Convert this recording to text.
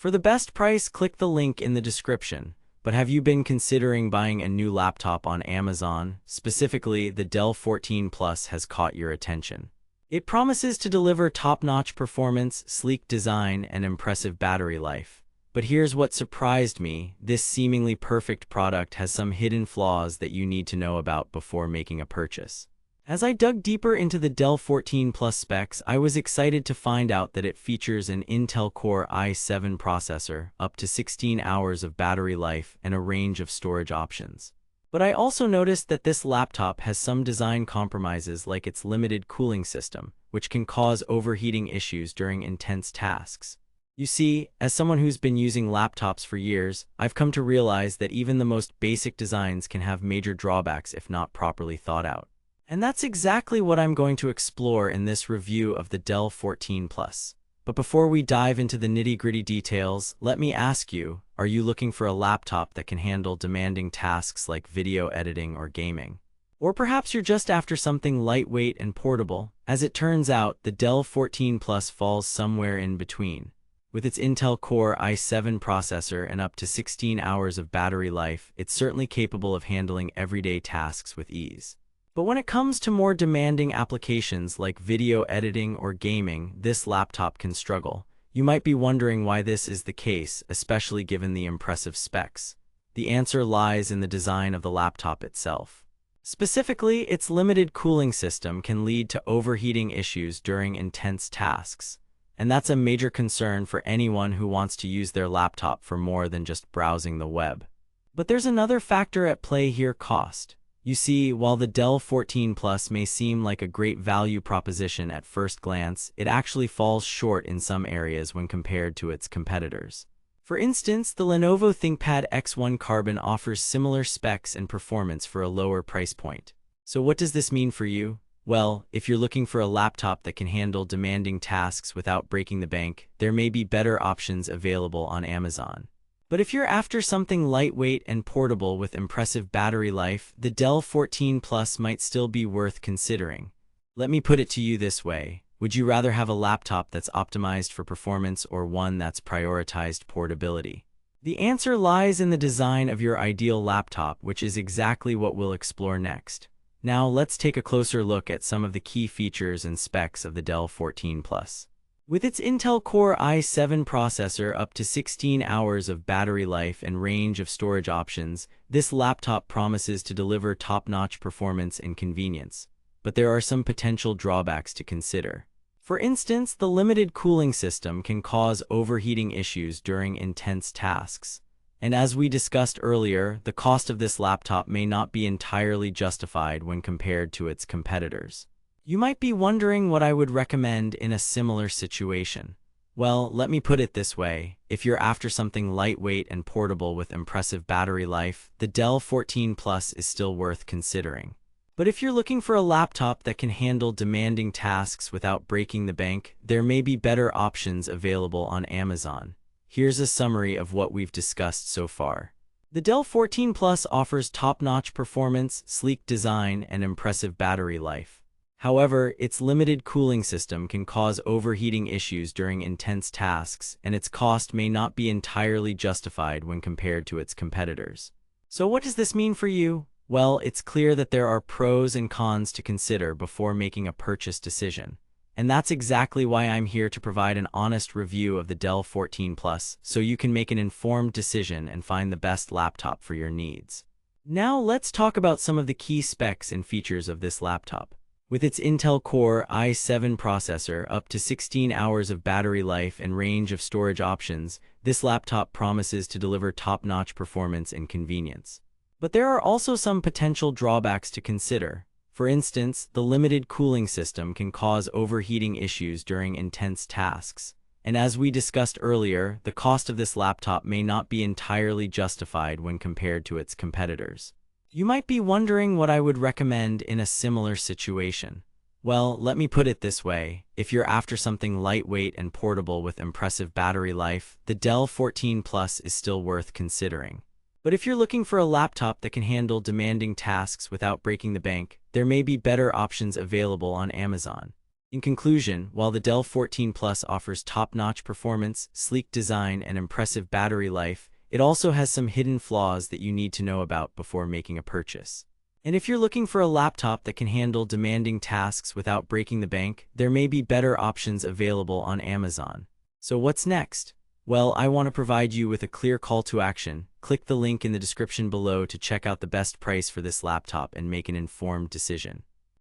For the best price, click the link in the description. But have you been considering buying a new laptop on Amazon? Specifically, the Dell 14 Plus has caught your attention. It promises to deliver top-notch performance, sleek design, and impressive battery life. But here's what surprised me: this seemingly perfect product has some hidden flaws that you need to know about before making a purchase. As I dug deeper into the Dell 14 Plus specs, I was excited to find out that it features an Intel Core i7 processor, up to 16 hours of battery life, and a range of storage options. But I also noticed that this laptop has some design compromises, like its limited cooling system, which can cause overheating issues during intense tasks. You see, as someone who's been using laptops for years, I've come to realize that even the most basic designs can have major drawbacks if not properly thought out. And that's exactly what I'm going to explore in this review of the Dell 14 Plus. But before we dive into the nitty-gritty details, let me ask you, are you looking for a laptop that can handle demanding tasks like video editing or gaming? Or perhaps you're just after something lightweight and portable? As it turns out, the Dell 14 Plus falls somewhere in between. With its Intel Core i7 processor and up to 16 hours of battery life, it's certainly capable of handling everyday tasks with ease. But when it comes to more demanding applications like video editing or gaming, this laptop can struggle. You might be wondering why this is the case, especially given the impressive specs. The answer lies in the design of the laptop itself. Specifically, its limited cooling system can lead to overheating issues during intense tasks. And that's a major concern for anyone who wants to use their laptop for more than just browsing the web. But there's another factor at play here: cost. You see, while the Dell 14 Plus may seem like a great value proposition at first glance, it actually falls short in some areas when compared to its competitors. For instance, the Lenovo ThinkPad X1 Carbon offers similar specs and performance for a lower price point. So what does this mean for you? Well, if you're looking for a laptop that can handle demanding tasks without breaking the bank, there may be better options available on Amazon. But if you're after something lightweight and portable with impressive battery life, the Dell 14 Plus might still be worth considering. Let me put it to you this way: would you rather have a laptop that's optimized for performance or one that's prioritized portability? The answer lies in the design of your ideal laptop, which is exactly what we'll explore next. Now let's take a closer look at some of the key features and specs of the Dell 14 Plus. With its Intel Core i7 processor, up to 16 hours of battery life, and range of storage options, this laptop promises to deliver top-notch performance and convenience. But there are some potential drawbacks to consider. For instance, the limited cooling system can cause overheating issues during intense tasks. And as we discussed earlier, the cost of this laptop may not be entirely justified when compared to its competitors. You might be wondering what I would recommend in a similar situation. Well, let me put it this way: if you're after something lightweight and portable with impressive battery life, the Dell 14 Plus is still worth considering. But if you're looking for a laptop that can handle demanding tasks without breaking the bank, there may be better options available on Amazon. Here's a summary of what we've discussed so far. The Dell 14 Plus offers top-notch performance, sleek design, and impressive battery life. However, its limited cooling system can cause overheating issues during intense tasks, and its cost may not be entirely justified when compared to its competitors. So what does this mean for you? Well, it's clear that there are pros and cons to consider before making a purchase decision. And that's exactly why I'm here to provide an honest review of the Dell 14 Plus, so you can make an informed decision and find the best laptop for your needs. Now let's talk about some of the key specs and features of this laptop. With its Intel Core i7 processor, up to 16 hours of battery life, and range of storage options, this laptop promises to deliver top-notch performance and convenience. But there are also some potential drawbacks to consider. For instance, the limited cooling system can cause overheating issues during intense tasks. And as we discussed earlier, the cost of this laptop may not be entirely justified when compared to its competitors. You might be wondering what I would recommend in a similar situation. Well, let me put it this way: if you're after something lightweight and portable with impressive battery life, the Dell 14 Plus is still worth considering. But if you're looking for a laptop that can handle demanding tasks without breaking the bank, there may be better options available on Amazon. In conclusion, while the Dell 14 Plus offers top-notch performance, sleek design, and impressive battery life, it also has some hidden flaws that you need to know about before making a purchase. And if you're looking for a laptop that can handle demanding tasks without breaking the bank, there may be better options available on Amazon. So what's next? Well, I want to provide you with a clear call to action. Click the link in the description below to check out the best price for this laptop and make an informed decision.